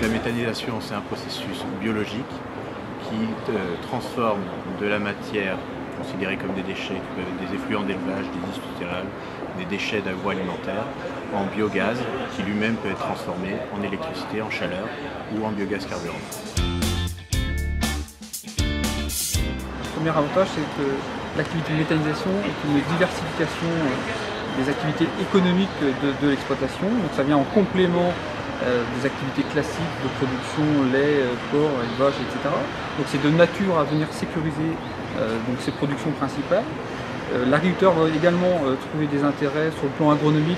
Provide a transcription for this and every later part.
La méthanisation, c'est un processus biologique qui transforme de la matière considérée comme des déchets, qui peuvent être des effluents d'élevage, des isotérales, des déchets d'agroalimentaire, en biogaz qui lui-même peut être transformé en électricité, en chaleur ou en biogaz carburant. Le premier avantage, c'est que l'activité de méthanisation est une diversification des activités économiques de l'exploitation. Donc ça vient en complément des activités classiques de production, lait, porc, élevage, etc. Donc c'est de nature à venir sécuriser donc ces productions principales. L'agriculteur va également trouver des intérêts sur le plan agronomique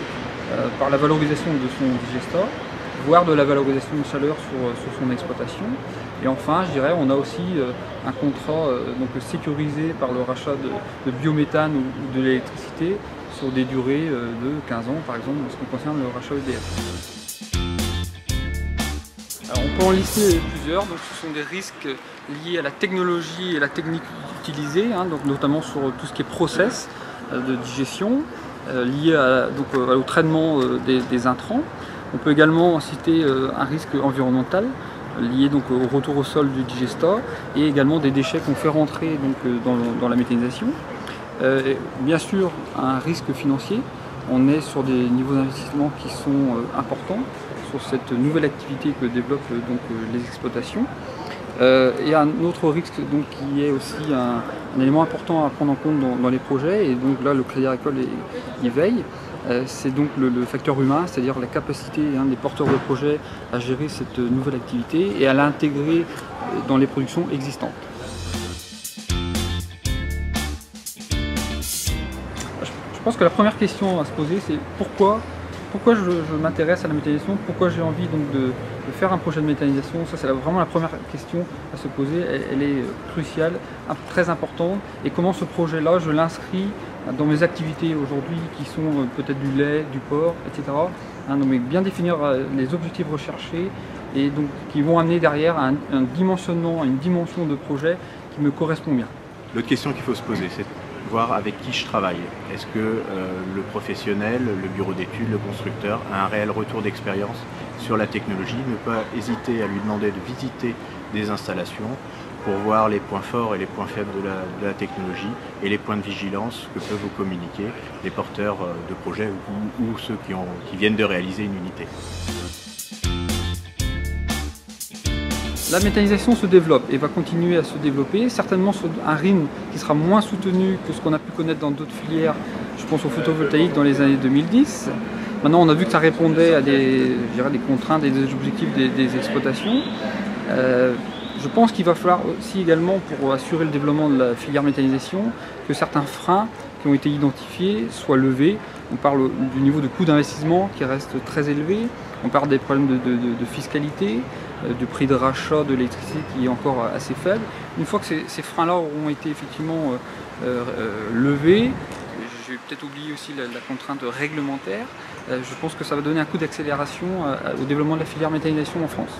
par la valorisation de son digestat, voire de la valorisation de chaleur sur son exploitation. Et enfin, je dirais, on a aussi un contrat donc sécurisé par le rachat de biométhane ou de l'électricité sur des durées de 15 ans, par exemple, en ce qui concerne le rachat EDF. Alors, on peut en lister plusieurs, donc ce sont des risques liés à la technologie et la technique utilisée, donc notamment sur tout ce qui est process de digestion, lié au traitement des intrants. On peut également citer un risque environnemental lié donc au retour au sol du digestat et également des déchets qu'on fait rentrer dans la méthanisation. Bien sûr, un risque financier. On est sur des niveaux d'investissement qui sont importants sur cette nouvelle activité que développent les exploitations. Et un autre risque donc, qui est aussi un élément important à prendre en compte dans les projets, et donc là le Crédit Agricole y veille, c'est donc le facteur humain, c'est-à-dire la capacité des porteurs de projets à gérer cette nouvelle activité et à l'intégrer dans les productions existantes. Je pense que la première question à se poser, c'est pourquoi je m'intéresse à la méthanisation, pourquoi j'ai envie donc de faire un projet de méthanisation. Ça, c'est vraiment la première question à se poser. Elle est cruciale, très importante. Et comment ce projet-là, je l'inscris dans mes activités aujourd'hui, qui sont peut-être du lait, du porc, etc. Donc bien définir les objectifs recherchés et donc qui vont amener derrière un dimensionnement, une dimension de projet qui me correspond bien. L'autre question qu'il faut se poser, c'est voir avec qui je travaille. Est-ce que le professionnel, le bureau d'études, le constructeur a un réel retour d'expérience sur la technologie, ne pas hésiter à lui demander de visiter des installations pour voir les points forts et les points faibles de la technologie et les points de vigilance que peuvent vous communiquer les porteurs de projets ou ceux qui viennent de réaliser une unité. La méthanisation se développe et va continuer à se développer, certainement sur un rythme qui sera moins soutenu que ce qu'on a pu connaître dans d'autres filières, je pense au photovoltaïque dans les années 2010. Maintenant, on a vu que ça répondait à des contraintes et des objectifs des exploitations. Je pense qu'il va falloir aussi également, pour assurer le développement de la filière méthanisation, que certains freins qui ont été identifiés soient levés. On parle du niveau de coût d'investissement qui reste très élevé, on parle des problèmes de fiscalité, du prix de rachat de l'électricité qui est encore assez faible. Une fois que ces freins-là auront été effectivement levés, j'ai peut-être oublié aussi la contrainte réglementaire, je pense que ça va donner un coup d'accélération au développement de la filière méthanisation en France.